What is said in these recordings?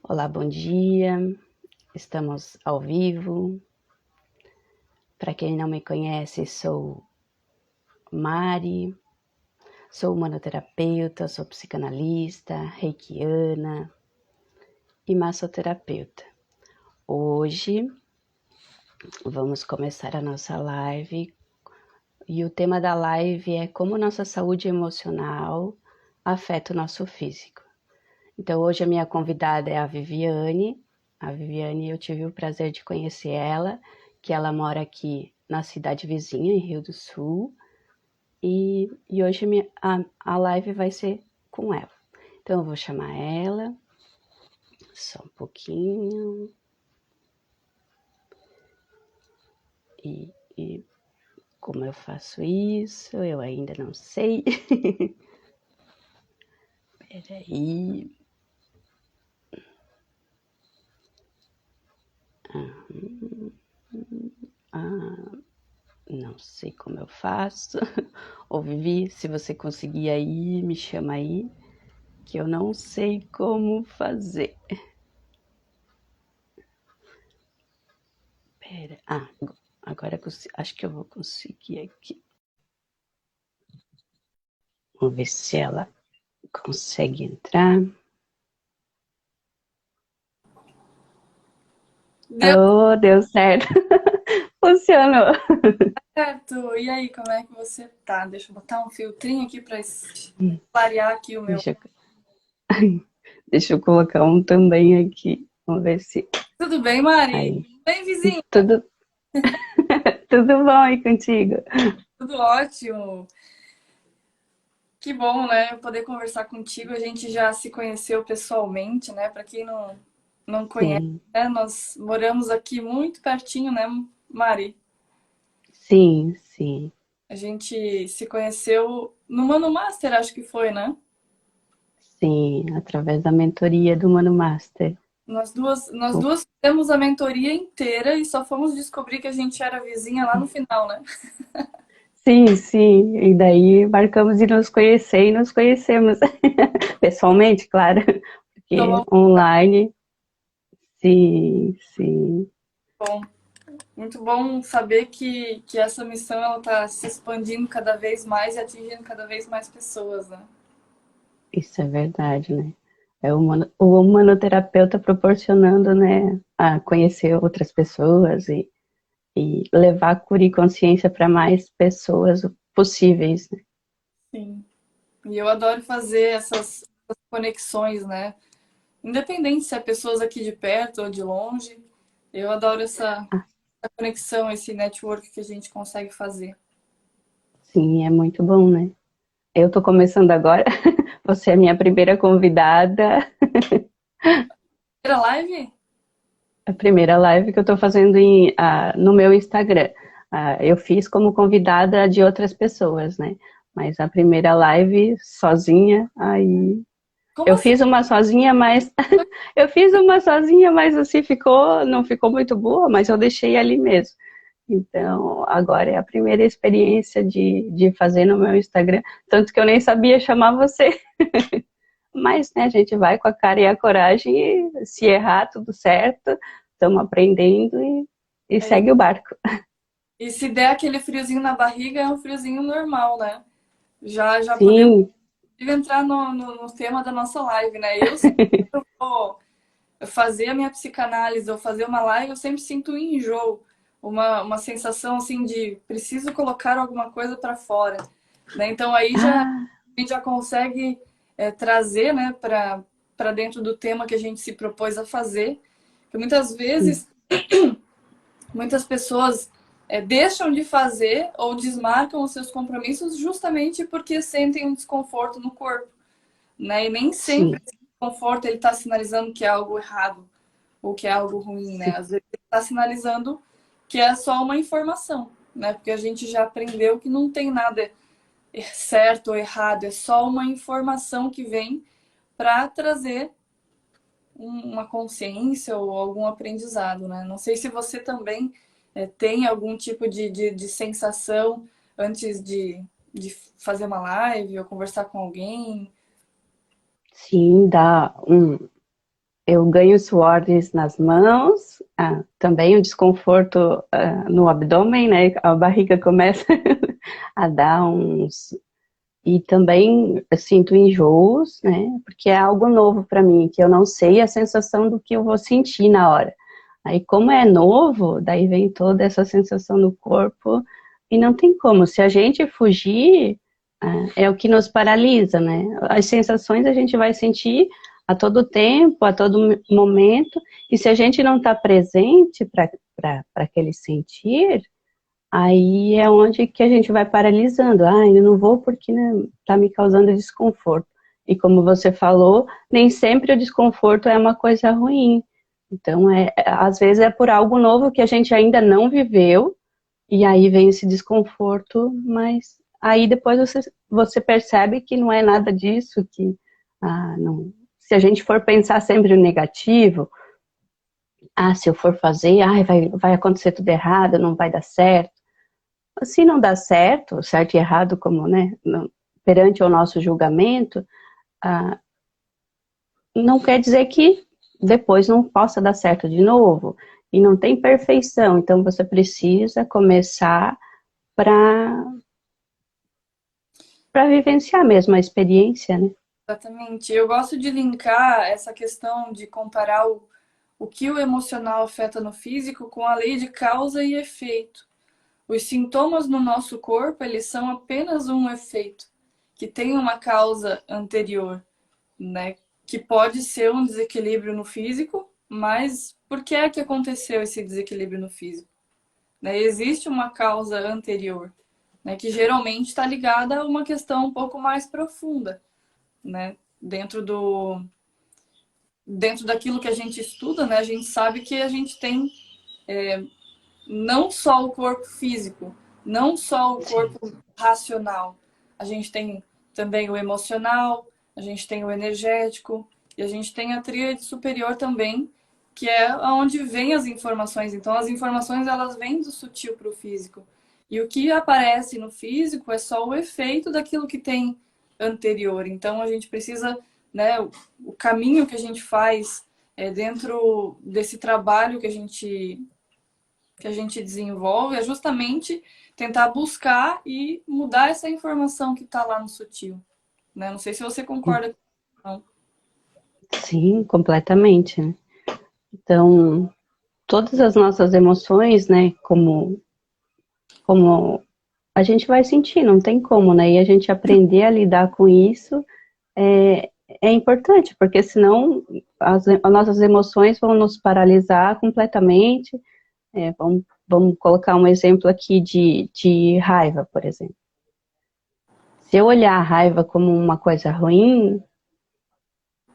Olá, bom dia. Estamos ao vivo. Para quem não me conhece, sou Mari, sou humanoterapeuta, sou psicanalista, reikiana e massoterapeuta. Hoje vamos começar a nossa live e o tema da live é como nossa saúde emocional afeta o nosso físico. Então hoje a minha convidada é a Viviane. A Viviane, eu tive o prazer de conhecer ela, que ela mora aqui na cidade vizinha, em Rio do Sul, e hoje a live vai ser com ela. Então eu vou chamar ela, só um pouquinho, e como eu faço isso, eu ainda não sei. Peraí. Não sei como eu faço. Ô Vivi, se você conseguir aí, me chama aí, que eu não sei como fazer. Pera, agora acho que eu vou conseguir aqui. Vamos ver se ela consegue entrar. Deu Oh, deu certo. Funcionou. certo! E aí, como é que você tá? Deixa eu botar um filtrinho aqui para clarear aqui o meu. Deixa, deixa eu colocar um também aqui. Vamos ver se. Tudo bem, Mari? Aí. Bem, vizinha? Tudo, tudo bom aí contigo? Tudo ótimo. Que bom, né? Eu poder conversar contigo. A gente já se conheceu pessoalmente, né? Para quem não conhece, Sim, né? Nós moramos aqui muito pertinho, né, Mari? sim, sim. A gente se conheceu no Mano Master, acho que foi, né? Sim, através da mentoria do Mano Master. Nós duas fizemos a mentoria inteira e só fomos descobrir que a gente era vizinha lá no final, né? Sim, sim. E daí marcamos de nos conhecer e nos conhecemos pessoalmente, claro, porque Então, online, sim, sim. bom, muito bom saber que essa missão ela está se expandindo cada vez mais e atingindo cada vez mais pessoas, né? Isso é verdade, né? É o humanoterapeuta proporcionando, né, a conhecer outras pessoas e levar a cura e consciência para mais pessoas possíveis, né? Sim. E eu adoro fazer essas conexões, né? Independente se é pessoas aqui de perto ou de longe, eu adoro Ah, essa conexão, esse network que a gente consegue fazer. sim, é muito bom, né? Eu tô começando agora, você é a minha primeira convidada. Primeira live? A primeira live que eu estou fazendo no meu Instagram. Eu fiz como convidada de outras pessoas, né? Mas a primeira live sozinha, aí. Como Eu assim? fiz uma sozinha, mas. Eu fiz uma sozinha, mas assim não ficou muito boa, mas eu deixei ali mesmo. Então, agora é a primeira experiência de fazer no meu Instagram. Tanto que eu nem sabia chamar você. Mas, né, a gente vai com a cara e a coragem e se errar, tudo certo, estamos aprendendo e É, segue o barco. e se der aquele friozinho na barriga, é um friozinho normal, né? Já podemos Sim, entrar no tema da nossa live, né? Eu sempre que eu vou fazer a minha psicanálise ou fazer uma live, eu sempre sinto um enjoo, uma sensação assim de preciso colocar alguma coisa para fora, né? Então aí já a ah, gente já consegue trazer, né, para dentro do tema que a gente se propôs a fazer, que muitas sim, vezes muitas pessoas deixam de fazer ou desmarcam os seus compromissos justamente porque sentem um desconforto no corpo, né? E nem sempre sim, esse desconforto ele está sinalizando que é algo errado ou que é algo ruim, né? sim, Às vezes ele está sinalizando que é só uma informação, né? Porque a gente já aprendeu que não tem nada certo ou errado, é só uma informação que vem para trazer uma consciência ou algum aprendizado, né? Não sei se você também tem algum tipo de sensação antes de fazer uma live ou conversar com alguém. sim, dá um. eu ganho suores nas mãos, também o desconforto no abdômen, né? A barriga começa a dar uns... E também eu sinto enjoos, né? Porque é algo novo para mim, que eu não sei a sensação do que eu vou sentir na hora. Aí, como é novo, daí vem toda essa sensação no corpo e não tem como. Se a gente fugir, é o que nos paralisa, né? As sensações a gente vai sentir a todo tempo, a todo momento, e se a gente não está presente para aquele sentir, aí é onde que a gente vai paralisando. Ah, eu não vou porque está me causando desconforto. E como você falou, nem sempre o desconforto é uma coisa ruim. Então, às vezes é por algo novo que a gente ainda não viveu, e aí vem esse desconforto, mas aí depois você percebe que não é nada disso, que não. Se a gente for pensar sempre o negativo, se eu for fazer, vai acontecer tudo errado, não vai dar certo. Se não dá certo, certo e errado, como, né, perante o nosso julgamento, não quer dizer que depois não possa dar certo de novo. E não tem perfeição, então você precisa começar para vivenciar mesmo a experiência, né? Exatamente. Eu gosto de linkar essa questão de comparar o que o emocional afeta no físico com a lei de causa e efeito. Os sintomas no nosso corpo, eles são apenas um efeito, que tem uma causa anterior, né? Que pode ser um desequilíbrio no físico, mas por que é que aconteceu esse desequilíbrio no físico? Né? Existe uma causa anterior, né? Que geralmente está ligada a uma questão um pouco mais profunda, né? Dentro daquilo que a gente estuda, né? A gente sabe que a gente tem não só o corpo físico, não só o Sim. corpo racional. A gente tem também o emocional, a gente tem o energético e a gente tem a tríade superior também, que é onde vêm as informações. Então, as informações elas vêm do sutil para o físico. E o que aparece no físico é só o efeito daquilo que tem anterior. Então, a gente precisa, né, o caminho que a gente faz dentro desse trabalho que a gente desenvolve é justamente tentar buscar e mudar essa informação que está lá no sutil. Né? Não sei se você concorda com isso, não. Sim, completamente, né? Então, todas as nossas emoções, né, como a gente vai sentir, não tem como, né? E a gente aprender a lidar com isso é importante, porque senão as nossas emoções vão nos paralisar completamente. Vamos colocar um exemplo aqui de raiva, por exemplo. Se eu olhar a raiva como uma coisa ruim,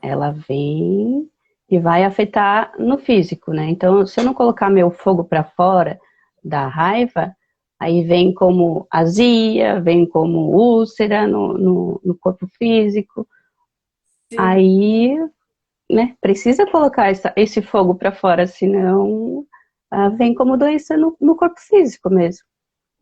ela vem e vai afetar no físico, né? Então, se eu não colocar meu fogo para fora da raiva, aí vem como azia, vem como úlcera no corpo físico. Sim, Aí, né, precisa colocar esse fogo para fora, senão vem como doença no corpo físico mesmo.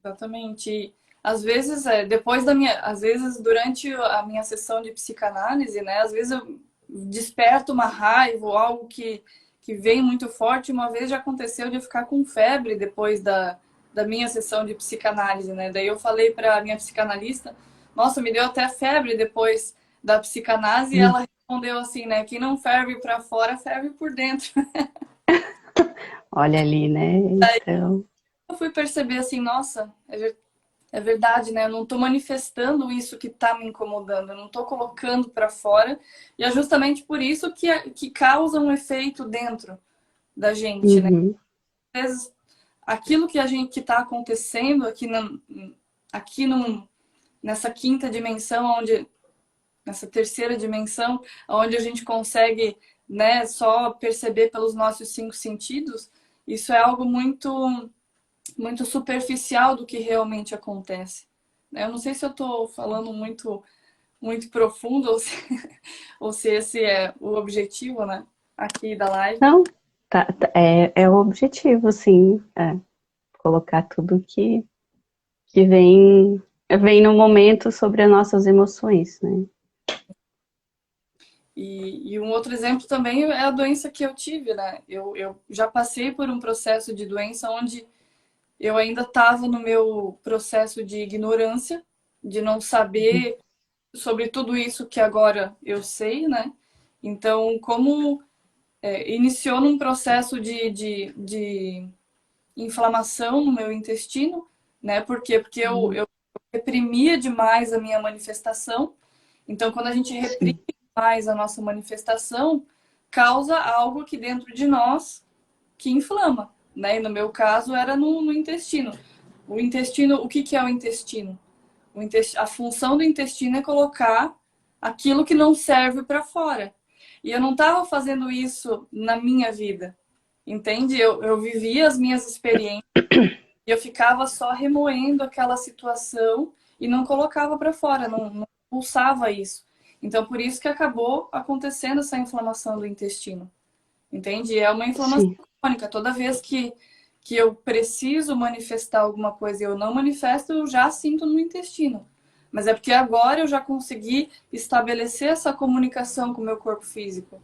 exatamente. E, às vezes, às vezes durante a minha sessão de psicanálise, né, às vezes eu desperto uma raiva ou algo que vem muito forte. Uma vez já aconteceu de eu ficar com febre depois da minha sessão de psicanálise, né? Daí eu falei para a minha psicanalista, nossa, me deu até febre depois da psicanálise, e ela respondeu assim, né? Que não ferve para fora, ferve por dentro. Olha ali, né? Então, Eu fui perceber assim, nossa, é verdade, né? Eu não estou manifestando isso que está me incomodando, eu não estou colocando para fora, e é justamente por isso que causa um efeito dentro da gente, né? uhum, Às vezes, aquilo que a gente que está acontecendo aqui nessa quinta dimensão, nessa terceira dimensão, onde a gente consegue, né, só perceber pelos nossos cinco sentidos, isso é algo muito muito superficial do que realmente acontece. Eu não sei se eu estou falando muito profundo ou se, ou se esse é o objetivo, né, aqui da live. não, é o objetivo, sim, colocar tudo que vem no momento sobre as nossas emoções, né? E um outro exemplo também é a doença que eu tive, né? Eu já passei por um processo de doença onde eu ainda estava no meu processo de ignorância, de não Uhum. saber sobre tudo isso que agora eu sei, né? Então, como iniciou num processo de inflamação no meu intestino, né? Por quê? Porque Uhum. eu reprimia demais a minha manifestação. Então, quando a gente reprime Sim, mais a nossa manifestação, causa algo aqui dentro de nós que inflama, né? E no meu caso era no intestino. O intestino, o que é o intestino? A função do intestino é colocar aquilo que não serve para fora. E eu não estava fazendo isso na minha vida, entende? Eu vivia as minhas experiências e eu ficava só remoendo aquela situação e não colocava para fora, não pulsava isso. Então, por isso que acabou acontecendo essa inflamação do intestino, entende? É uma inflamação sim, crônica. Toda vez que eu preciso manifestar alguma coisa e eu não manifesto, eu já sinto no intestino. Mas é porque agora eu já consegui estabelecer essa comunicação com o meu corpo físico.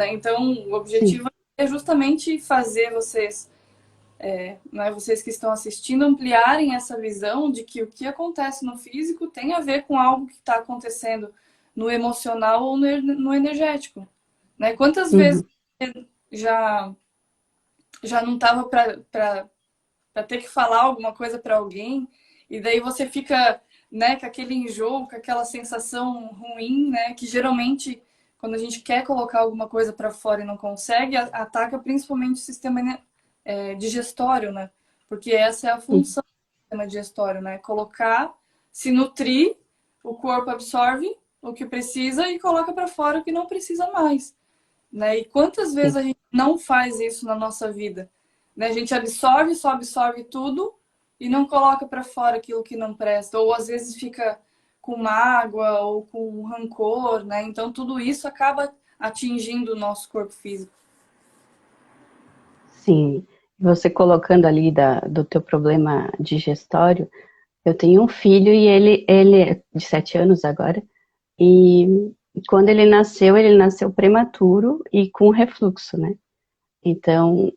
Então, o sim, objetivo é justamente fazer vocês, né, vocês que estão assistindo, ampliarem essa visão de que o que acontece no físico tem a ver com algo que está acontecendo no emocional ou no energético. Né? Quantas vezes uhum, já, já não estava para ter que falar alguma coisa para alguém, e daí você fica, né, com aquele enjoo, com aquela sensação ruim, né, que geralmente quando a gente quer colocar alguma coisa para fora e não consegue, ataca principalmente o sistema digestório, né? Porque essa é a uhum, função do sistema digestório, né? Colocar, se nutrir, o corpo absorve o que precisa e coloca para fora o que não precisa mais, né? E quantas vezes sim. a gente não faz isso na nossa vida? Né? A gente absorve, só absorve tudo e não coloca para fora aquilo que não presta. Ou às vezes fica com mágoa ou com rancor, né? Então tudo isso acaba atingindo o nosso corpo físico. Sim. Você colocando ali do teu problema digestório, eu tenho um filho e ele é de 7 anos agora, e quando ele nasceu prematuro e com refluxo, né? Então,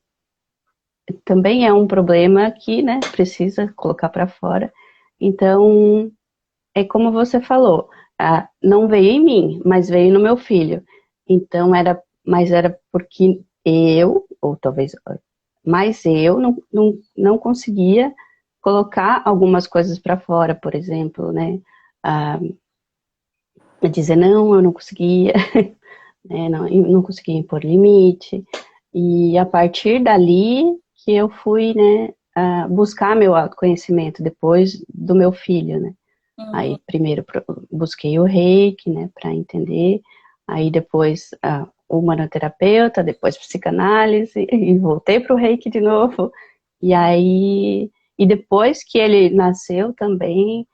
também é um problema que, né, precisa colocar para fora. Então, é como você falou, não veio em mim, mas veio no meu filho. Então, mas era porque eu, ou talvez mais eu, não conseguia colocar algumas coisas para fora, por exemplo, né? Ah, dizer não, eu não conseguia, né? Não, eu não conseguia impor limite. E a partir dali que eu fui, né, buscar meu autoconhecimento depois do meu filho, né? Uhum. Aí primeiro busquei o reiki, né, para entender. Aí depois o humanoterapeuta, depois psicanálise e voltei para o reiki de novo. E aí e depois que ele nasceu também,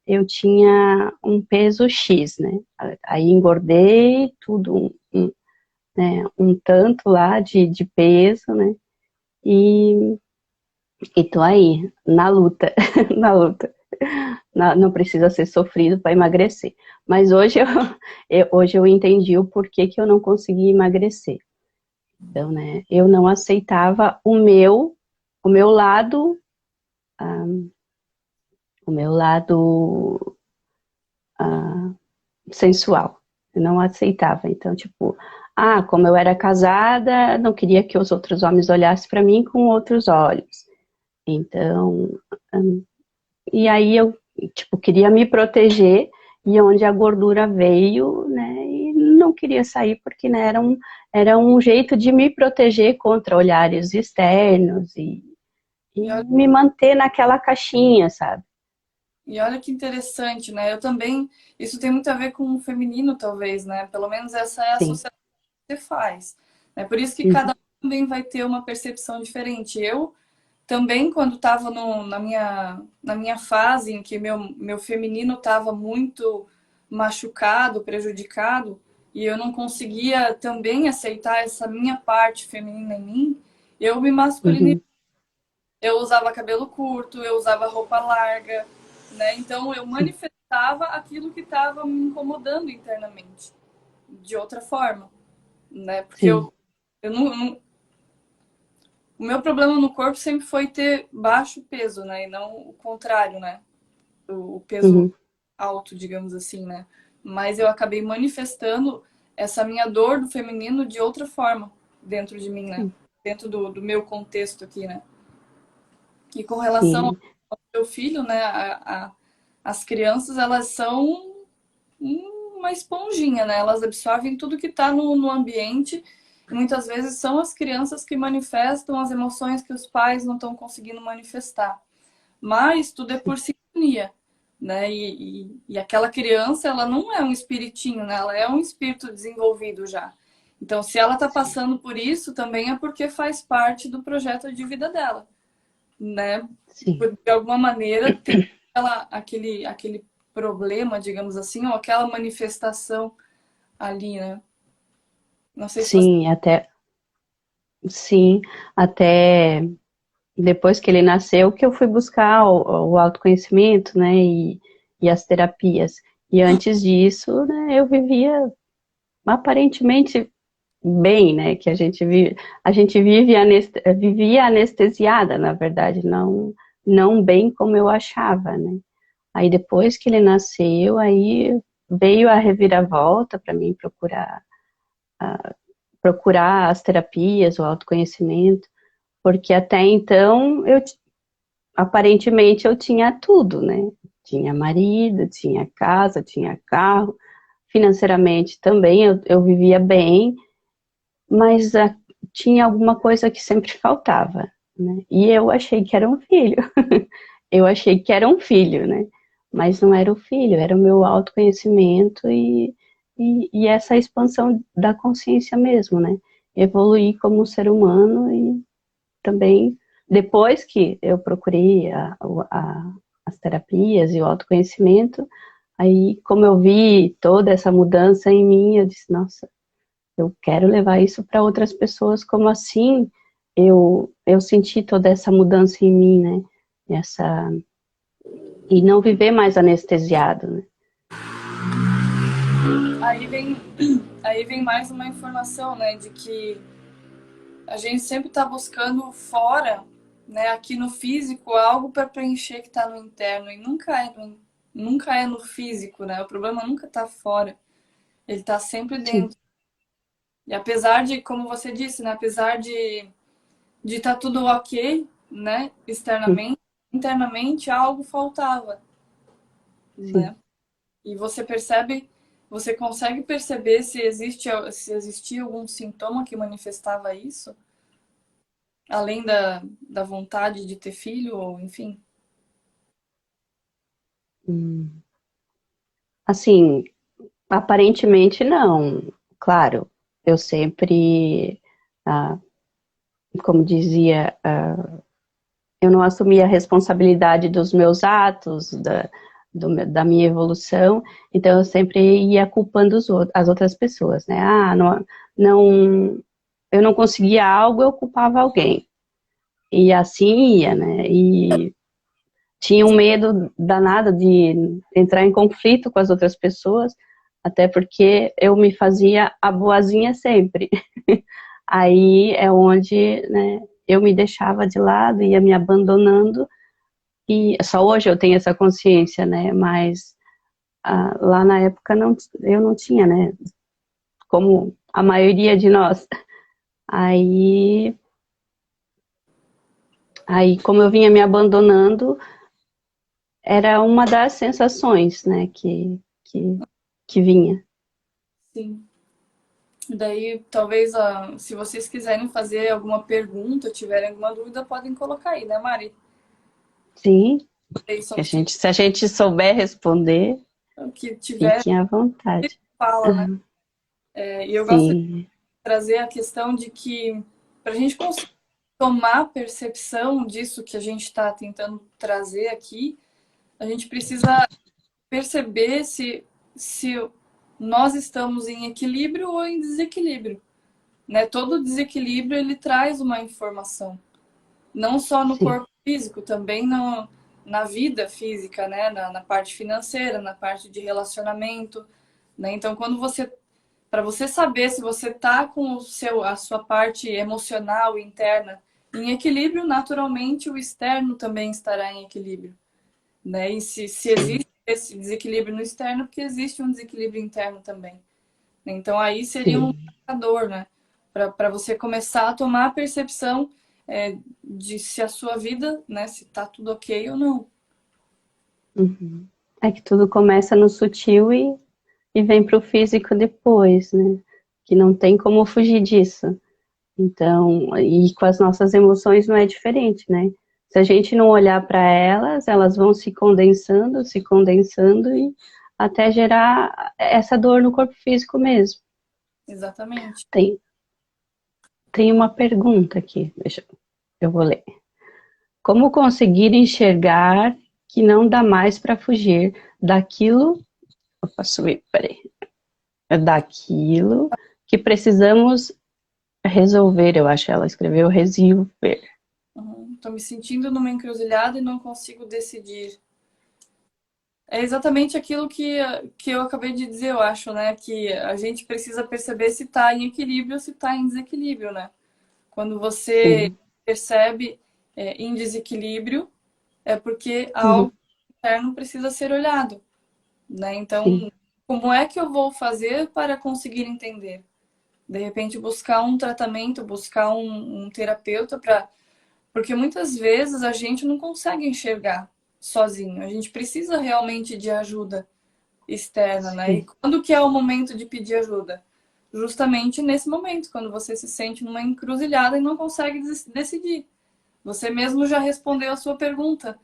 eu tinha um peso X, né? Aí engordei tudo né, um tanto lá de peso, né? E, e tô aí, na luta, na luta. Não precisa ser sofrido para emagrecer. Mas hoje hoje eu entendi o porquê que eu não conseguia emagrecer. Então, né, eu não aceitava o meu lado, ah, o meu lado sensual. Eu não aceitava. Então, tipo, como eu era casada, não queria que os outros homens olhassem para mim com outros olhos. Então, e aí eu, tipo, queria me proteger e onde a gordura veio, né, e não queria sair porque, né, era um jeito de me proteger contra olhares externos E e olha, me manter naquela caixinha, sabe? e olha que interessante, né? Eu também, isso tem muito a ver com o feminino, talvez, né? Pelo menos essa é a Sim. associação que você faz. Né? Por isso que cada Uhum, um também vai ter uma percepção diferente. Eu também, quando estava na minha fase em que meu feminino estava muito machucado, prejudicado, e eu não conseguia também aceitar essa minha parte feminina em mim, eu me masculinizei. uhum, Eu usava cabelo curto, eu usava roupa larga, né? Então eu sim. manifestava aquilo que estava me incomodando internamente. de outra forma, né? Porque sim. eu o meu problema no corpo sempre foi ter baixo peso, né? E não o contrário, né? O peso Uhum, alto, digamos assim, né? Mas eu acabei manifestando essa minha dor do feminino de outra forma dentro de mim, né? Dentro do meu contexto aqui, né? E com relação sim, ao meu filho, né? As crianças, elas são uma esponjinha, né? Elas absorvem tudo que está no ambiente. E muitas vezes são as crianças que manifestam as emoções que os pais não estão conseguindo manifestar. Mas tudo é por sintonia, né? E aquela criança, ela não é um espiritinho, né? Ela é um espírito desenvolvido já. Então, se ela está sim, passando por isso, também é porque faz parte do projeto de vida dela, né? sim. De alguma maneira, tem aquele problema, digamos assim, ou aquela manifestação ali, né? Não sei se você. Sim, sim, até depois que ele nasceu que eu fui buscar o autoconhecimento, né, e as terapias. E antes disso, né, eu vivia aparentemente bem, né, que a gente vivia anestesiada, na verdade, não bem como eu achava, né. Aí depois que ele nasceu, aí veio a reviravolta para mim procurar as terapias, o autoconhecimento, porque até então aparentemente eu tinha tudo, né? Tinha marido, tinha casa, tinha carro, financeiramente também eu vivia bem, mas tinha alguma coisa que sempre faltava, né? E eu achei que era um filho, eu achei que era um filho, né? Mas não era o filho, era o meu autoconhecimento e essa expansão da consciência mesmo, né? Evoluir como ser humano e também, depois que eu procurei as terapias e o autoconhecimento, aí, como eu vi toda essa mudança em mim, eu disse, nossa, eu quero levar isso para outras pessoas, como assim eu senti toda essa mudança em mim, né? Essa, e não viver mais anestesiado, né? Aí vem, aí vem mais uma informação, né, de que a gente sempre está buscando fora, né, aqui no físico, algo para preencher que está no interno e nunca é no físico, né? O problema nunca está fora, ele está sempre Sim, dentro. E apesar de, como você disse, né, apesar de estar tudo ok, né, sim, externamente, internamente algo faltava, sim. né? E você consegue perceber se existia algum sintoma que manifestava isso, além da vontade de ter filho, ou enfim. Hum. Assim, aparentemente não. Claro, eu sempre, ah, como dizia, eu não assumi a responsabilidade dos meus atos, da minha evolução, então eu sempre ia culpando as outras pessoas, né? Não, eu não conseguia algo, eu culpava alguém. E assim ia, né? E tinha um medo danado de entrar em conflito com as outras pessoas, até porque eu me fazia a boazinha sempre. Aí é onde, né, eu me deixava de lado, ia me abandonando, e só hoje eu tenho essa consciência, né, mas lá na época eu não tinha, né, como a maioria de nós. Aí, aí como eu vinha me abandonando, era uma das sensações, né, que vinha. Sim. Daí, talvez, se vocês quiserem fazer alguma pergunta, tiverem alguma dúvida, podem colocar aí, né, Mari? Sim, Daí, que sobre se se a gente souber responder, o que tiver, fiquem à vontade. fala, né? E eu gosto de Sim, trazer a questão de que, para a gente conseguir tomar percepção disso que a gente está tentando trazer aqui, a gente precisa perceber se nós estamos em equilíbrio ou em desequilíbrio, né? Todo desequilíbrio ele traz uma informação, não só no sim, corpo físico, também na vida física, né? Na parte financeira, na parte de relacionamento, né? Então, quando você para você saber se você está com a sua parte emocional interna em equilíbrio, naturalmente o externo também estará em equilíbrio, né? E se sim, existe esse desequilíbrio no externo, porque existe um desequilíbrio interno também. Então aí seria um sim. indicador, né? Para você começar a tomar a percepção de se a sua vida, né, se tá tudo ok ou não. Uhum. É que tudo começa no sutil e vem para o físico depois, né? Que não tem como fugir disso. Então, e com as nossas emoções não é diferente, né? Se a gente não olhar para elas, elas vão se condensando e até gerar essa dor no corpo físico mesmo. Exatamente. Tem, tem uma pergunta aqui, eu vou ler. Como conseguir enxergar que não dá mais para fugir daquilo, eu posso ver, peraí, daquilo que precisamos resolver, eu acho que ela escreveu resolver. Tô me sentindo numa encruzilhada e não consigo decidir. É exatamente aquilo que eu acabei de dizer, eu acho, né? Que a gente precisa perceber se está em equilíbrio ou se está em desequilíbrio, né? Quando você Sim. percebe em desequilíbrio, é porque Uhum. algo interno precisa ser olhado, né? Sim, Então, como é que eu vou fazer para conseguir entender? De repente, buscar um tratamento, buscar um terapeuta para. Porque muitas vezes a gente não consegue enxergar sozinho. A gente precisa realmente de ajuda externa, né? E sim, quando que é o momento de pedir ajuda? Justamente nesse momento, quando você se sente numa encruzilhada e não consegue decidir. Você mesmo já respondeu a sua pergunta,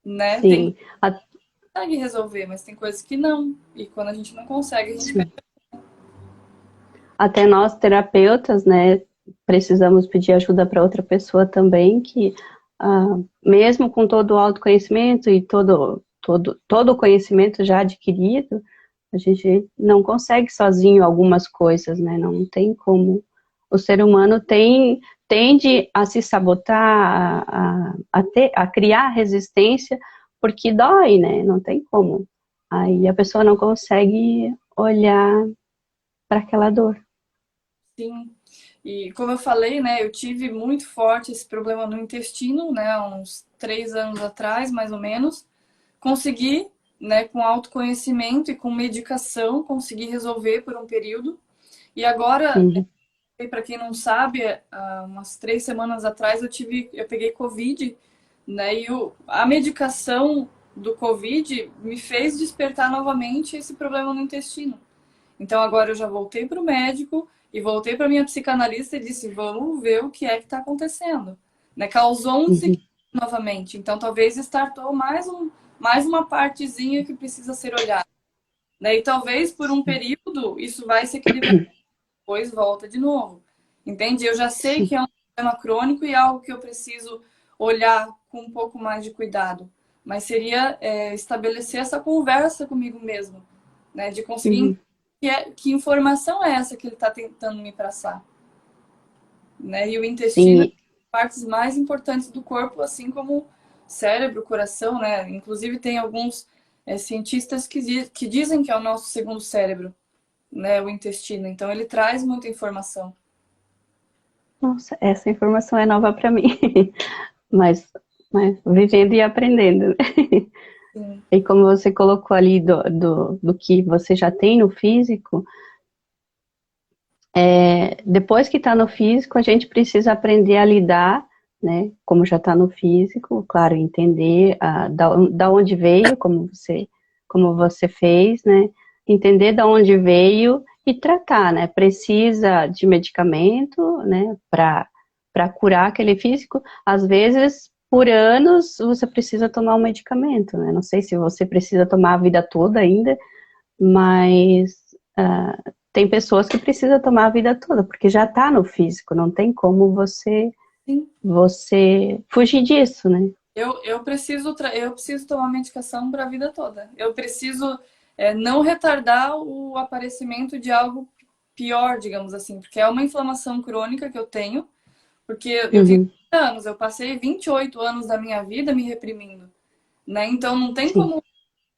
né? Tem coisas sim, que consegue resolver, mas tem coisas que não. E quando a gente não consegue, a gente pede. sim. Até nós, terapeutas, né, precisamos pedir ajuda para outra pessoa também, que mesmo com todo o autoconhecimento e todo o conhecimento já adquirido, a gente não consegue sozinho algumas coisas, né, não tem como. O ser humano tende a se sabotar, a criar resistência, porque dói, né, não tem como. Aí a pessoa não consegue olhar para aquela dor. Sim. E como eu falei, né, eu tive muito forte esse problema no intestino, né, há uns 3 anos atrás, mais ou menos. Consegui, né, com autoconhecimento e com medicação, consegui resolver por um período. E agora, Uhum. para quem não sabe, há umas 3 semanas atrás eu peguei Covid, né, e a medicação do Covid me fez despertar novamente esse problema no intestino. Então agora eu já voltei para o médico e voltei para minha psicanalista e disse: vamos ver o que é que está acontecendo. Né? Causou um Uhum. desequilíbrio novamente. Então talvez startou mais uma partezinha que precisa ser olhada. Né? E talvez por um Sim, período isso vai se equilibrar, depois volta de novo. Entende? Eu já sei sim, que é um problema crônico e algo que eu preciso olhar com um pouco mais de cuidado. Mas seria estabelecer essa conversa comigo mesmo, né? De conseguir uhum. que informação é essa que ele está tentando me passar, né? E o intestino é Sim, uma das partes mais importantes do corpo, assim como cérebro, coração, né? Inclusive tem alguns cientistas que dizem que é o nosso segundo cérebro, né? O intestino. Então ele traz muita informação. nossa, essa informação é nova para mim, mas, mas vivendo e aprendendo. Sim, E como você colocou ali do que você já tem no físico, depois que está no físico, a gente precisa aprender a lidar, né? Como já está no físico, claro, entender da onde veio, como você fez, né? Entender da onde veio e tratar, né? Precisa de medicamento, né? Para curar aquele físico. Às vezes, por anos, você precisa tomar um medicamento, né? Não sei se você precisa tomar a vida toda ainda, mas tem pessoas que precisam tomar a vida toda, porque já está no físico, não tem como sim. você fugir disso, né? Eu preciso tomar medicação para a vida toda. Eu preciso não retardar o aparecimento de algo pior, digamos assim, porque é uma inflamação crônica que eu tenho, porque eu tenho Uhum, 30 anos, eu passei 28 anos da minha vida me reprimindo, né? Então não tem sim, como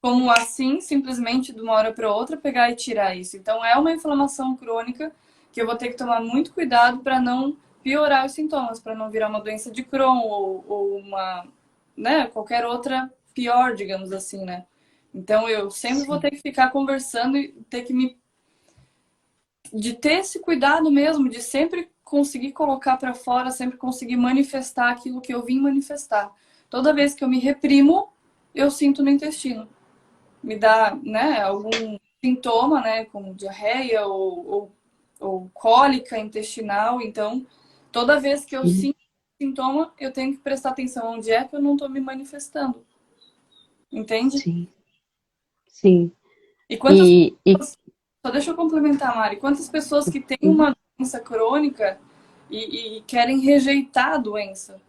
como assim, simplesmente de uma hora para outra, pegar e tirar isso. Então, é uma inflamação crônica que eu vou ter que tomar muito cuidado para não piorar os sintomas, para não virar uma doença de Crohn ou uma, né, qualquer outra pior, digamos assim, né? Então, eu sempre vou Sim, ter que ficar conversando e ter que de ter esse cuidado mesmo, de sempre conseguir colocar para fora, sempre conseguir manifestar aquilo que eu vim manifestar. Toda vez que eu me reprimo, eu sinto no intestino. Me dá, né, algum sintoma, né, como diarreia ou cólica intestinal. Então, toda vez que eu sim, sinto sintoma, eu tenho que prestar atenção onde é que eu não estou me manifestando. Entende? sim, sim. E quantas E pessoas, só deixa eu complementar, Mari, quantas pessoas que têm sim, uma doença crônica e querem rejeitar a doença,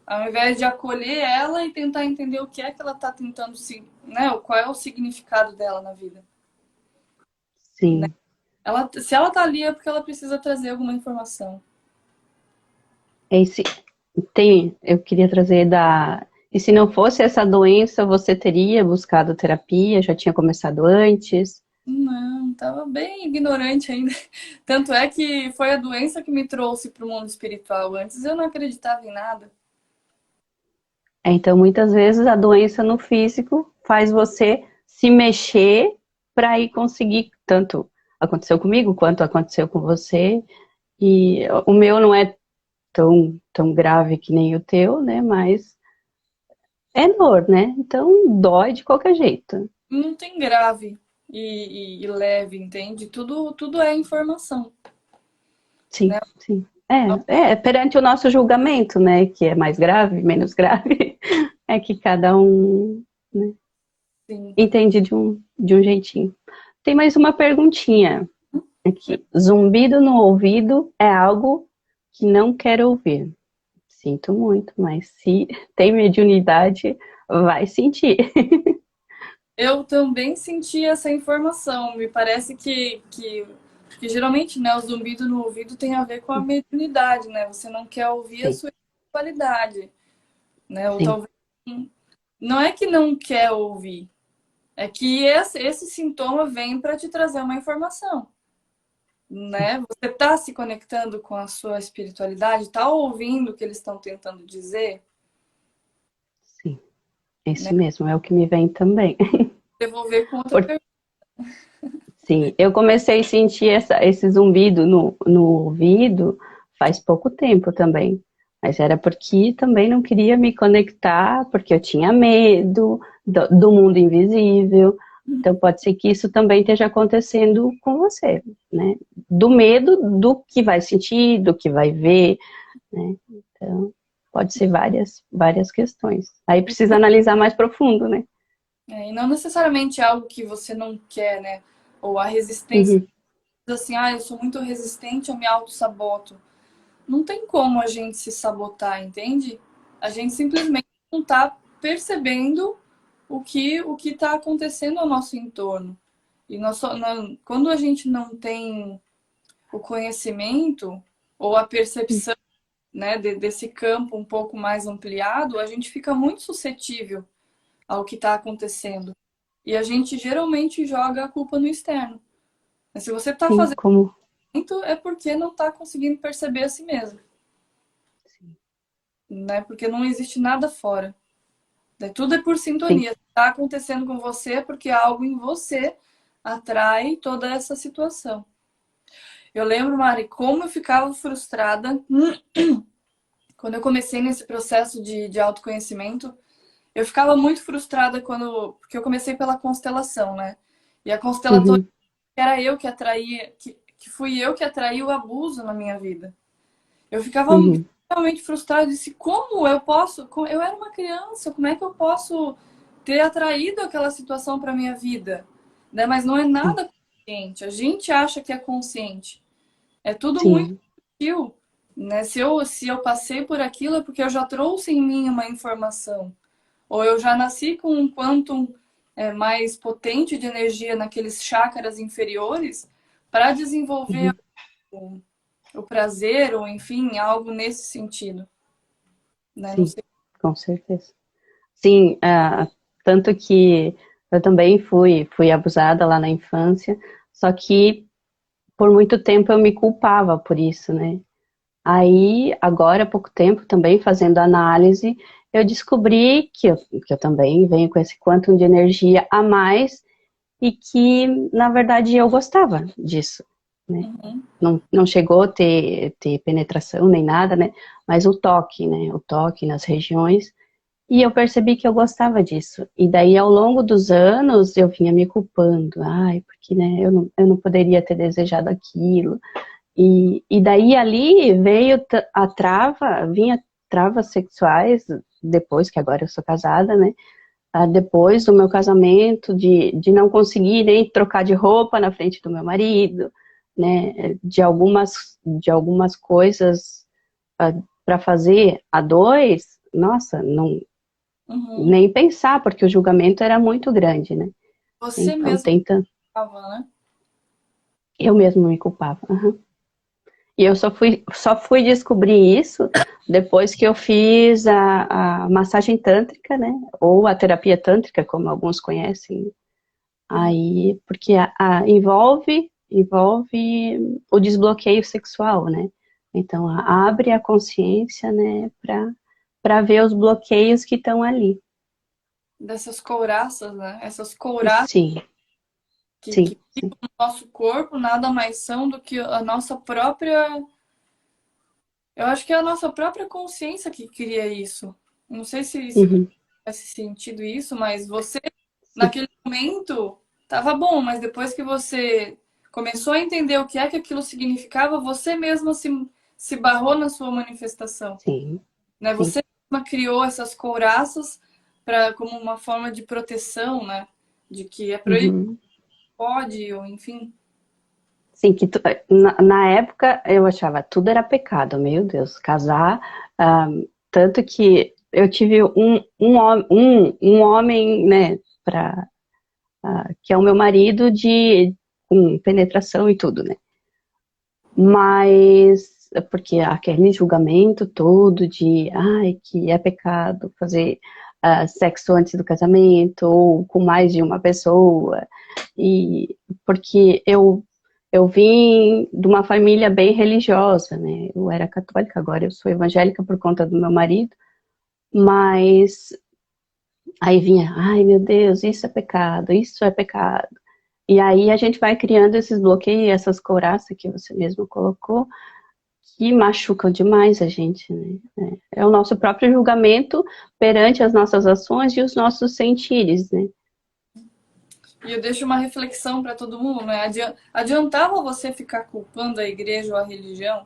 ao invés de acolher ela e tentar entender o que é que ela está tentando, né, qual é o significado dela na vida. Né? sim. Se ela tá ali é porque ela precisa trazer alguma informação. Esse, eu queria trazer da. E se não fosse essa doença, você teria buscado terapia? Já tinha começado antes? Não, tava bem ignorante ainda. Tanto é que foi a doença que me trouxe para o mundo espiritual. Antes eu não acreditava em nada. Então, muitas vezes a doença no físico faz você se mexer para ir conseguir. Tanto aconteceu comigo quanto aconteceu com você. E o meu não é tão grave que nem o teu, né? Mas é dor, né? Então dói de qualquer jeito. Não tem grave e leve, entende? Tudo é informação, né? Sim, sim. Perante o nosso julgamento, né? Que é mais grave, menos grave, é que cada um, né, Assim, entende de um jeitinho. Tem mais uma perguntinha aqui. Zumbido no ouvido é algo que não quero ouvir. Sinto muito, mas se tem mediunidade, vai sentir. eu também senti essa informação. Me parece que geralmente, né, o zumbido no ouvido tem a ver com a mediunidade, né? Você não quer ouvir a Sim, sua espiritualidade, né? Ou sim, talvez não é que não quer ouvir, é que esse sintoma vem para te trazer uma informação, sim, né? Você está se conectando com a sua espiritualidade, está ouvindo o que eles estão tentando dizer, sim. né? Isso mesmo, é o que me vem também. Devolver com outra Por, pergunta. sim, eu comecei a sentir esse zumbido no ouvido faz pouco tempo também. Mas era porque também não queria me conectar, porque eu tinha medo do mundo invisível. Então pode ser que isso também esteja acontecendo com você, né? Do medo do que vai sentir, do que vai ver, né? Então pode ser várias questões. Aí precisa analisar mais profundo, né? E não necessariamente algo que você não quer, né? Ou a resistência, Uhum, assim, eu sou muito resistente, eu me auto-saboto. Não tem como a gente se sabotar, entende? A gente simplesmente não está percebendo o que está acontecendo ao nosso entorno. E quando a gente não tem o conhecimento ou a percepção, né, desse campo um pouco mais ampliado, a gente fica muito suscetível ao que está acontecendo. E a gente geralmente joga a culpa no externo. Mas se você está sim, fazendo como. muito, é porque não está conseguindo perceber a si mesmo, Sim, né? Porque não existe nada fora. Tudo é por sim, sintonia. Está acontecendo com você é porque algo em você atrai toda essa situação. Eu lembro, Mari, como eu ficava frustrada quando eu comecei nesse processo de autoconhecimento. Eu ficava muito frustrada porque eu comecei pela constelação, né? E a constelação uhum, era eu que atraía, que fui eu que atraí o abuso na minha vida. Eu ficava uhum, realmente frustrada, eu disse, como eu posso, eu era uma criança, como é que eu posso ter atraído aquela situação para minha vida? Né? Mas não é sim, nada consciente. A gente acha que é consciente. É tudo muito sim, sutil, né? Se eu passei por aquilo é porque eu já trouxe em mim uma informação. Ou eu já nasci com um quantum mais potente de energia naqueles chakras inferiores para desenvolver uhum, o prazer, ou enfim, algo nesse sentido. Né? Não sim, sei. com certeza. Sim, tanto que Eu também fui abusada lá na infância, só que por muito tempo eu me culpava por isso, né? Aí, agora, há pouco tempo, também fazendo análise, eu descobri que eu também venho com esse quantum de energia a mais e que, na verdade, eu gostava disso, né? Uhum. Não chegou a ter penetração nem nada, né? Mas o toque, né? O toque nas regiões. E eu percebi que eu gostava disso. E daí, ao longo dos anos, eu vinha me culpando. Ai, porque, né, eu não poderia ter desejado aquilo. E daí, ali, veio a trava, vinha travas sexuais, depois que agora eu sou casada, né? Depois do meu casamento, de não conseguir nem trocar de roupa na frente do meu marido, né? De algumas coisas para fazer a dois, nossa, não, Uhum. nem pensar, porque o julgamento era muito grande, né? Você Então, mesmo tenta, estava, né? eu mesma me culpava. Uhum. E eu só fui descobrir isso depois que eu fiz a massagem tântrica, né? Ou a terapia tântrica, como alguns conhecem. Uhum. Aí, porque envolve o desbloqueio sexual, né? Então, abre a consciência, né, para ver os bloqueios que estão ali. Dessas couraças, né? Essas couraças Sim, que sim, sim. ficam no nosso corpo nada mais são do que a nossa própria. Eu acho que é a nossa própria consciência que cria isso. Não sei se Uhum, faz sentido isso, mas você, sim, naquele momento, tava bom, mas depois que você começou a entender o que é que aquilo significava, você mesma se barrou na sua manifestação, sim, né? sim. Você mesma criou essas couraças para como uma forma de proteção, né? De que é proibido, Uhum. pode, ou enfim. Sim, na época eu achava tudo era pecado, meu Deus, casar, ah, tanto que eu tive um homem, né, que é o meu marido com penetração e tudo, né, mas, porque aquele julgamento todo ai, que é pecado fazer sexo antes do casamento, ou com mais de uma pessoa, e porque eu vim de uma família bem religiosa, né? Eu era católica, agora eu sou evangélica por conta do meu marido, mas aí vinha, ai meu Deus, isso é pecado, isso é pecado. E aí a gente vai criando esses bloqueios, essas couraças que você mesmo colocou, que machucam demais a gente, né? É o nosso próprio julgamento perante as nossas ações e os nossos sentires, né? E eu deixo uma reflexão para todo mundo, né? Adiantava você ficar culpando a igreja ou a religião?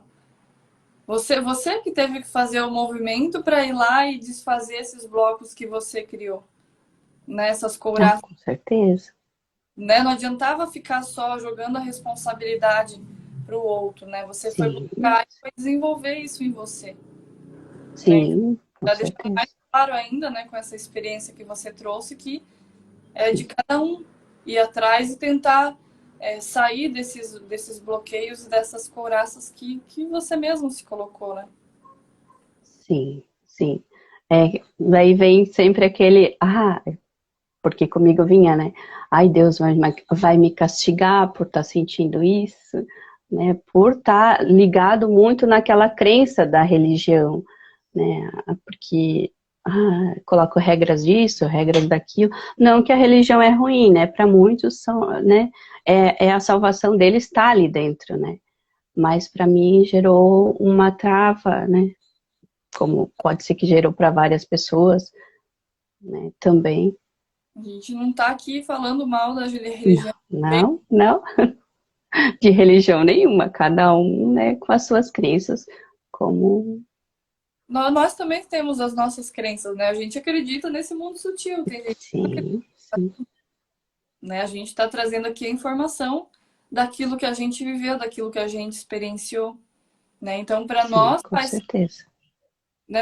Você que teve que fazer o movimento para ir lá e desfazer esses blocos que você criou, né? Essas Ah, couraças, com certeza. né? Não adiantava ficar só jogando a responsabilidade para o outro, né? Você foi Sim, buscar e foi desenvolver isso em você, né? sim, com Para deixar mais certeza. claro ainda, né, com essa experiência que você trouxe, que é de cada um ir atrás e tentar sair desses bloqueios, dessas couraças que você mesmo se colocou, né? Sim, sim. Daí vem sempre aquele, porque comigo vinha, né? Ai, Deus vai me castigar por estar sentindo isso, né? Por estar ligado muito naquela crença da religião, né? Porque coloco regras disso, regras daquilo. Não que a religião é ruim, né? Para muitos são, né? É a salvação deles está ali dentro, né? Mas para mim gerou uma trava, né? Como pode ser que gerou para várias pessoas, né? Também. A gente não está aqui falando mal da Não, religião. não, não, de religião nenhuma, cada um, né, com as suas crenças, como Nós também temos as nossas crenças, né? A gente acredita nesse mundo sutil, tem gente, sim, sim, né? A gente está trazendo aqui a informação daquilo que a gente viveu, daquilo que a gente experienciou, né? Então, sim, com certeza.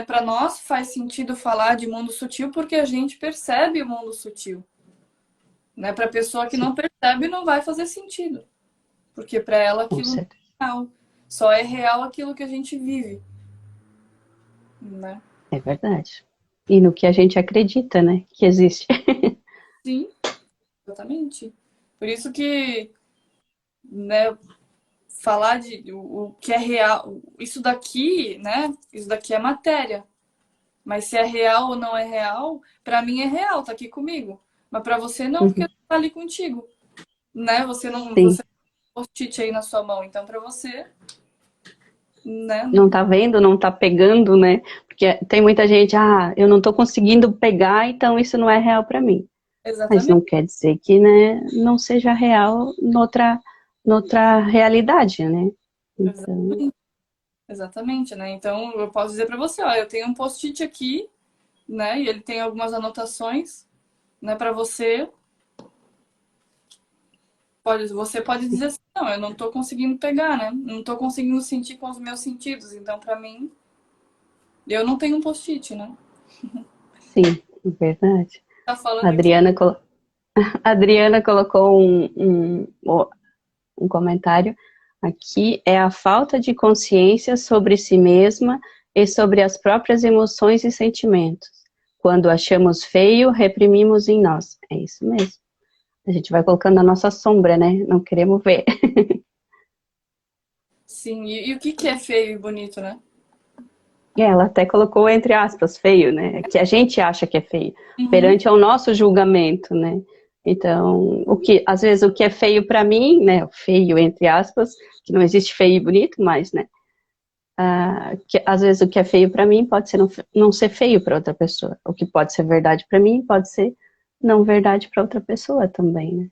para nós faz sentido falar de mundo sutil porque a gente percebe o mundo sutil, né? Para a pessoa que Sim, não percebe, não vai fazer sentido, porque para ela com aquilo não certeza. é real. Só é real aquilo que a gente vive, né? É verdade. E no que a gente acredita, né, que existe. Sim. Exatamente. Por isso que, né, falar de o que é real, isso daqui, né? Isso daqui é matéria. Mas se é real ou não é real, para mim é real, tá aqui comigo. Mas para você não, porque Uhum. tá ali contigo, né? Você não, Sim. você tem um post-it aí na sua mão, então para você, né? Não tá vendo, não tá pegando, né? Porque tem muita gente, eu não tô conseguindo pegar, então isso não é real para mim. Mas não Exatamente, quer dizer que, né, não seja real noutra realidade, né? Então, exatamente, exatamente, né? Então eu posso dizer para você, ó, eu tenho um post-it aqui, né? E ele tem algumas anotações, né, para você. Você pode dizer assim, não, eu não tô conseguindo pegar, né? Não tô conseguindo sentir com os meus sentidos. Então, para mim, eu não tenho um post-it, né? sim, é verdade. Tá A falando aqui. Adriana, a Adriana colocou um comentário aqui, é a falta de consciência sobre si mesma e sobre as próprias emoções e sentimentos. Quando achamos feio, reprimimos em nós. É isso mesmo. A gente vai colocando a nossa sombra, né? Não queremos ver. Sim, e o que que é feio e bonito, né? E ela até colocou entre aspas, feio, né? Que a gente acha que é feio, Uhum. perante ao nosso julgamento, né? Então, às vezes o que é feio para mim, né? Feio entre aspas, que não existe feio e bonito, mas, né? Que às vezes o que é feio para mim pode ser não ser feio para outra pessoa. O que pode ser verdade para mim pode ser não verdade para outra pessoa também, né?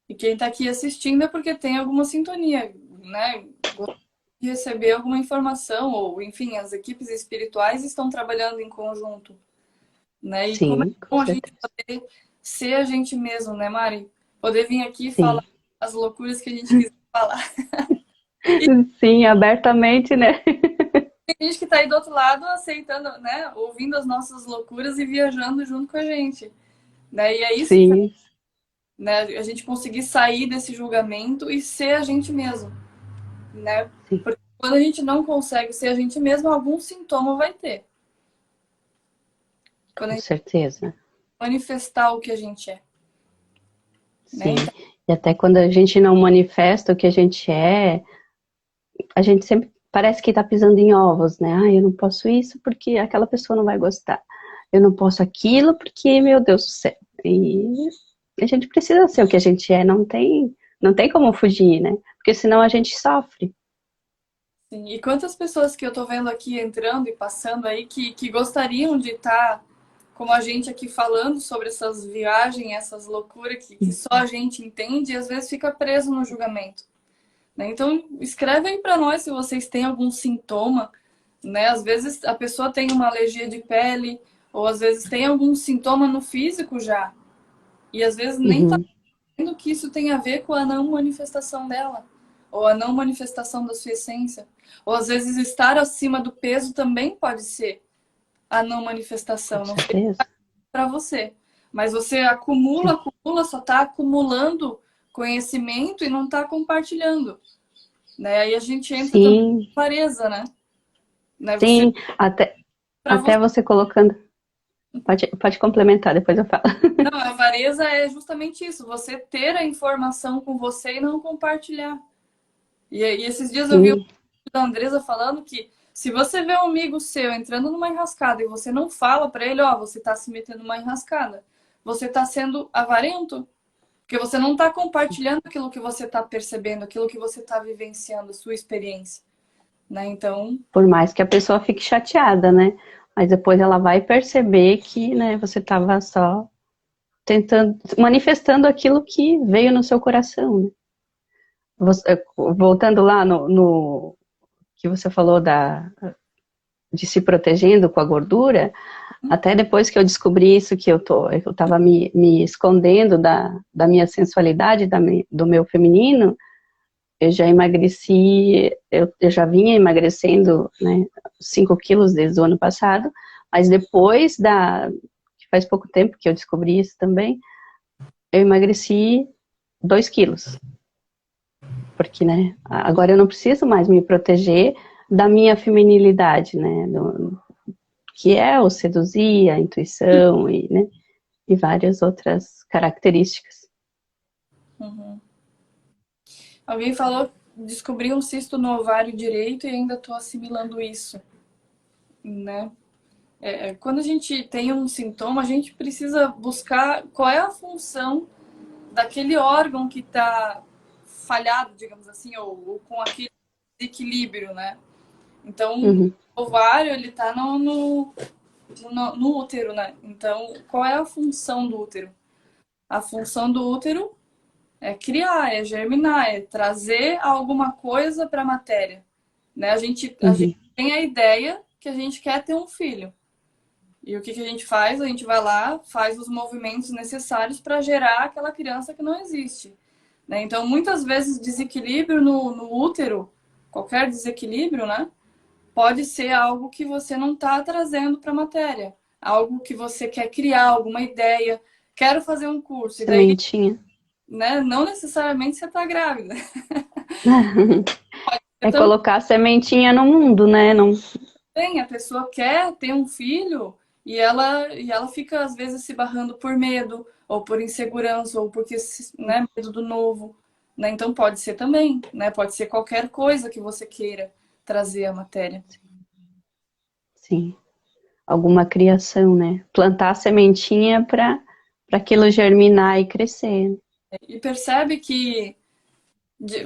E quem tá aqui assistindo é porque tem alguma sintonia, né? Gostaria de receber alguma informação, ou enfim, as equipes espirituais estão trabalhando em conjunto, né? E como é Sim, com bom a gente certeza. poder ser a gente mesmo, né, Mari? Poder vir aqui e falar Sim. as loucuras que a gente quiser falar. Sim, abertamente, né? Tem gente que tá aí do outro lado aceitando, né? Ouvindo as nossas loucuras e viajando junto com a gente, né? E é isso que, Sim, né? A gente conseguir sair desse julgamento e ser a gente mesmo, né? sim, Porque quando a gente não consegue ser a gente mesmo, algum sintoma vai ter. Quando a com gente certeza. manifestar o que a gente é, né? Sim. Então, E até quando a gente não manifesta o que a gente sempre parece que está pisando em ovos, né? Eu não posso isso porque aquela pessoa não vai gostar. Eu não posso aquilo porque, meu Deus do céu. E a gente precisa ser o que a gente é, não tem como fugir, né? Porque senão a gente sofre. sim. E quantas pessoas que eu tô vendo aqui entrando e passando aí que gostariam de estar como a gente aqui falando sobre essas viagens, essas loucuras que só a gente entende e às vezes fica preso no julgamento, né? Então, escreve aí para nós se vocês têm algum sintoma, né? Às vezes a pessoa tem uma alergia de pele, ou às vezes tem algum sintoma no físico já, e às vezes nem tá Uhum. vendo que isso tem a ver com a não manifestação dela, ou a não manifestação da sua essência. Ou às vezes estar acima do peso também pode ser a não Com manifestação, não sei certeza. para você, mas você acumula, Sim. acumula, só está acumulando conhecimento e não está compartilhando, né? Aí a gente entra também Sim, em clareza, né? Você, sim. Até, para você, até você colocando. Pode complementar, depois eu falo. não, a clareza é justamente isso, você ter a informação com você e não compartilhar. E esses dias eu vi o Sim, da Andresa falando que se você vê um amigo seu entrando numa enrascada e você não fala para ele, ó, você está se metendo numa enrascada, você está sendo avarento, porque você não está compartilhando aquilo que você está percebendo, aquilo que você está vivenciando, a sua experiência, né? Então, por mais que a pessoa fique chateada, né? Mas depois ela vai perceber que, né, você estava só tentando, manifestando aquilo que veio no seu coração, né? Voltando lá no que você falou de se protegendo com a gordura, até depois que eu descobri isso, que eu estava me escondendo da minha sensualidade, do meu feminino, eu já emagreci, eu já vinha emagrecendo, né, 5 quilos desde o ano passado, mas depois que faz pouco tempo que eu descobri isso também, eu emagreci 2 quilos, porque, né, agora eu não preciso mais me proteger da minha feminilidade, né, que é o seduzir, a intuição, e, né, e várias outras características. Uhum. Alguém falou, descobri um cisto no ovário direito e ainda estou assimilando isso, né? Quando a gente tem um sintoma, a gente precisa buscar qual é a função daquele órgão que está falhado, digamos assim, ou com aquele desequilíbrio, né? Então, Uhum. o ovário, ele está no útero, né? Então, qual é a função do útero? A função do útero é criar, é germinar, é trazer alguma coisa para a matéria, né? A gente Uhum. tem a ideia que a gente quer ter um filho. E o que a gente faz? A gente vai lá, faz os movimentos necessários para gerar aquela criança que não existe, né? Então, muitas vezes, desequilíbrio no útero, qualquer desequilíbrio, né? Pode ser algo que você não está trazendo para a matéria. Algo que você quer criar, alguma ideia. Quero fazer um curso. E daí, Sementinha. né, não necessariamente você está grávida. É Então, colocar a sementinha no mundo, né? Não... tem, a pessoa quer ter um filho e ela fica, às vezes, se barrando por medo, ou por insegurança, ou porque, né, medo do novo. Né? Então, pode ser também, né? Pode ser qualquer coisa que você queira trazer à matéria. Sim, alguma criação, né? Plantar a sementinha para aquilo germinar e crescer. E percebe que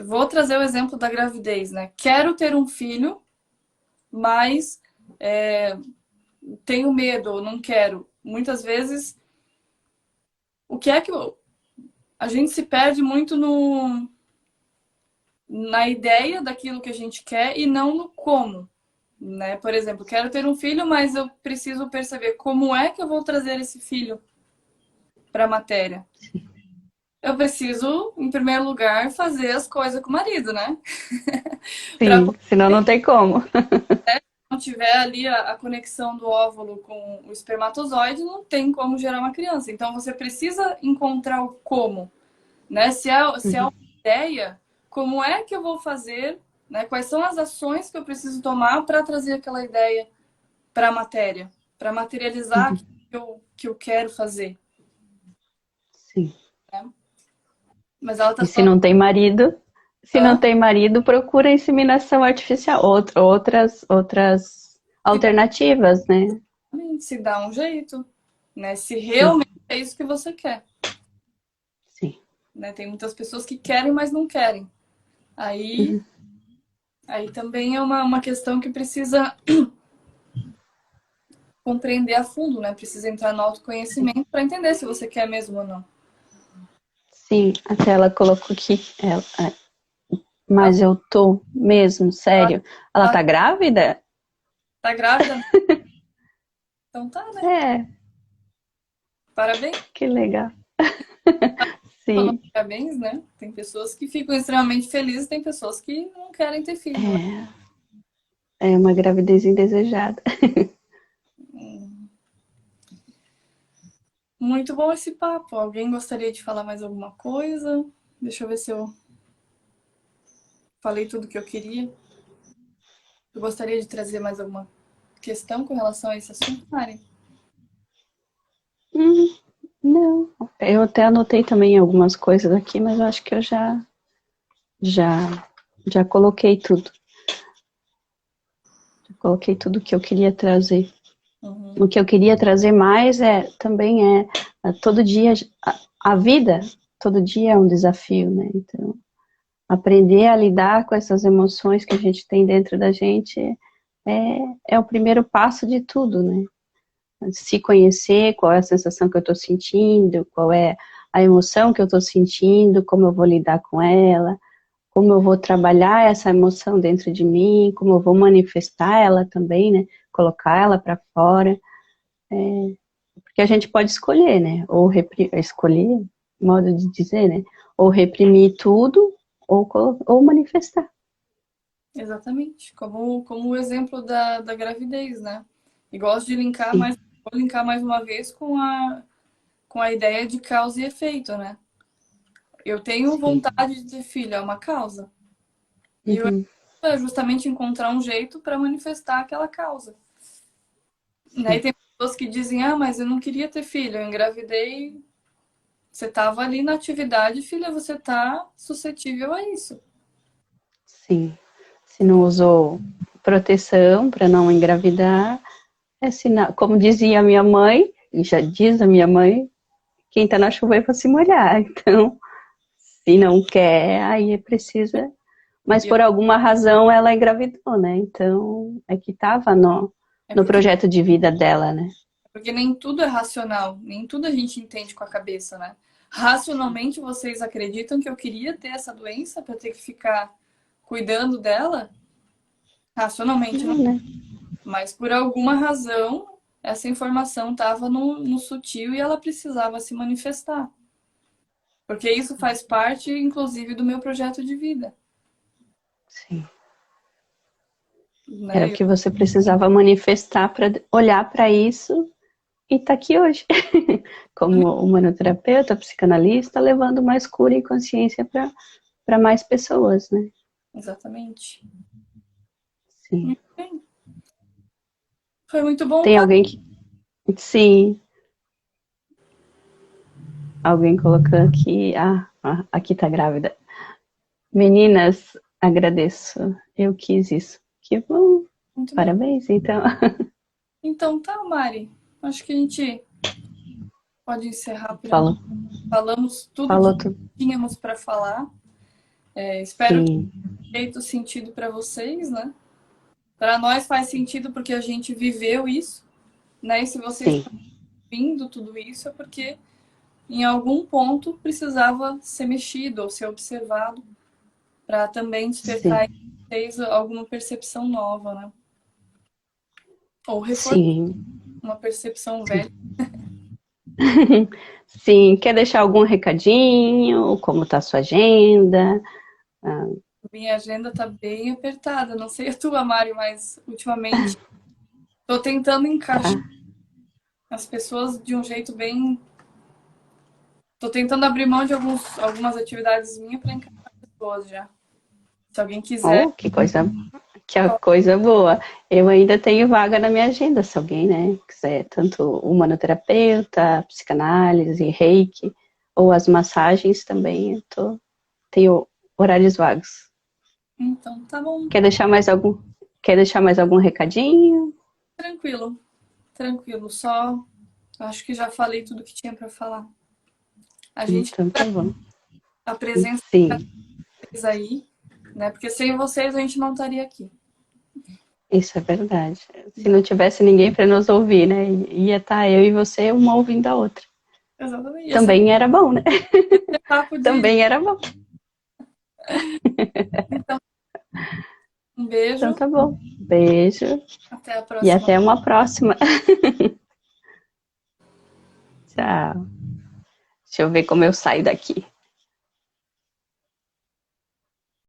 vou trazer o exemplo da gravidez, né? Quero ter um filho, mas tenho medo, ou não quero. Muitas vezes, o que é que a gente se perde muito na ideia daquilo que a gente quer e não no como, né? Por exemplo, quero ter um filho, mas eu preciso perceber como é que eu vou trazer esse filho para a matéria. Eu preciso, em primeiro lugar, fazer as coisas com o marido, né? Para Sim, senão não tem como. não tiver ali a conexão do óvulo com o espermatozoide, não tem como gerar uma criança. Então você precisa encontrar o como, né? Se é uma ideia, como é que eu vou fazer, né? Quais são as ações que eu preciso tomar para trazer aquela ideia para a matéria, para materializar Uhum. aquilo que eu quero fazer, Sim. né? Mas ela E está falando, se não tem marido, procura inseminação artificial, outras alternativas, né? se dá um jeito, né? Se Sim, realmente é isso que você quer, sim. né? Tem muitas pessoas que querem, mas não querem. Aí Uhum. Aí também é uma questão que precisa compreender a fundo, né? Precisa entrar no autoconhecimento para entender se você quer mesmo ou não. Sim, até ela colocou aqui, Ela, mas eu tô mesmo, ela, sério. Ela ela tá grávida? tá grávida? Então tá, né? É, Parabéns. que legal. Falando Sim, parabéns, né? Tem pessoas que ficam extremamente felizes, tem pessoas que não querem ter filho, né? é uma gravidez indesejada. Muito bom esse papo. Alguém gostaria de falar mais alguma coisa? Deixa eu ver se eu falei tudo que eu queria. Eu gostaria de trazer mais alguma questão com relação a esse assunto, Mari? Hum, não, eu até anotei também algumas coisas aqui, mas eu acho que eu já, já coloquei tudo. Já coloquei tudo que eu queria trazer. Uhum. O que eu queria trazer mais também todo dia a vida, todo dia é um desafio, né? Então, aprender a lidar com essas emoções que a gente tem dentro da gente é o primeiro passo de tudo, né? Se conhecer, qual é a sensação que eu estou sentindo, qual é a emoção que eu estou sentindo, como eu vou lidar com ela, como eu vou trabalhar essa emoção dentro de mim, como eu vou manifestar ela também, né? Colocar ela para fora. Porque a gente pode escolher, né? Ou escolher, modo de dizer, né? Ou reprimir tudo, ou manifestar. Exatamente, como o exemplo da gravidez, né? E gosto de linkar Sim. mais, vou linkar mais uma vez com a ideia de causa e efeito, né? Eu tenho Sim. vontade de ter filho, é uma causa. E eu Uhum. é justamente encontrar um jeito para manifestar aquela causa. Né? E Sim. tem pessoas que dizem, ah, mas eu não queria ter filho, eu engravidei. Você estava ali na atividade, filha, você está suscetível a isso. Sim. Se não usou proteção para não engravidar, é sinal. Como dizia a minha mãe, e já diz a minha mãe, quem tá na chuva é para se molhar. Então, se não quer, aí precisa. Mas E por alguma razão ela engravidou, né? Então, é que estava é no projeto de vida dela, né? porque nem tudo é racional, nem tudo a gente entende com a cabeça, né? Racionalmente, vocês acreditam que eu queria ter essa doença para ter que ficar cuidando dela? Racionalmente, não. Não, né? Mas por alguma razão, essa informação estava no sutil e ela precisava se manifestar. Porque isso faz parte, inclusive, do meu projeto de vida. Sim. Era o Né? que você precisava manifestar para olhar para isso e tá aqui hoje. Como humanoterapeuta, psicanalista, levando mais cura e consciência para mais pessoas, né? Exatamente. Sim. Muito bem. Foi muito bom, Tem tá? alguém que. Sim, alguém colocou aqui. Aqui tá grávida. Meninas, agradeço. Eu quis isso. Que bom. Muito bem. Parabéns, então. Então tá, Mari. Acho que a gente pode encerrar por aqui. Falou, Falamos tudo que falou tudo. tínhamos para falar. Espero que Sim, tenha feito sentido para vocês, né? Para nós faz sentido porque a gente viveu isso, né? E se vocês sim, estão vindo tudo isso é porque em algum ponto precisava ser mexido ou ser observado para também despertar em sim, vocês alguma percepção nova, né? Ou reforçar sim. uma percepção velha. Sim, quer deixar algum recadinho? Como tá a sua agenda? Ah, Minha agenda tá bem apertada. Não sei a tua, Mari, mas ultimamente tô tentando encaixar tá. as pessoas de um jeito bem. Tô tentando abrir mão de algumas atividades minhas para encaixar as pessoas já. Se alguém quiser, Oh, que coisa boa. Eu ainda tenho vaga na minha agenda, se alguém, né, quiser, tanto humanoterapeuta, psicanálise, reiki, ou as massagens também, tenho horários vagos. então tá bom. Quer deixar mais algum, quer deixar mais algum recadinho? Tranquilo, tranquilo. Só acho que já falei tudo que tinha para falar. A gente Então tá bom. a presença Sim, de vocês aí, né? Porque sem vocês a gente não estaria aqui. isso é verdade. Se Né? não tivesse ninguém para nos ouvir, né, ia estar eu e você, uma ouvindo a outra. Exatamente. Ia ser Também era bom, né? papo de. Também era bom. Então, um Então beijo. tá bom. Beijo Até a e próxima. até uma próxima. Tchau. Deixa eu ver como eu saio daqui.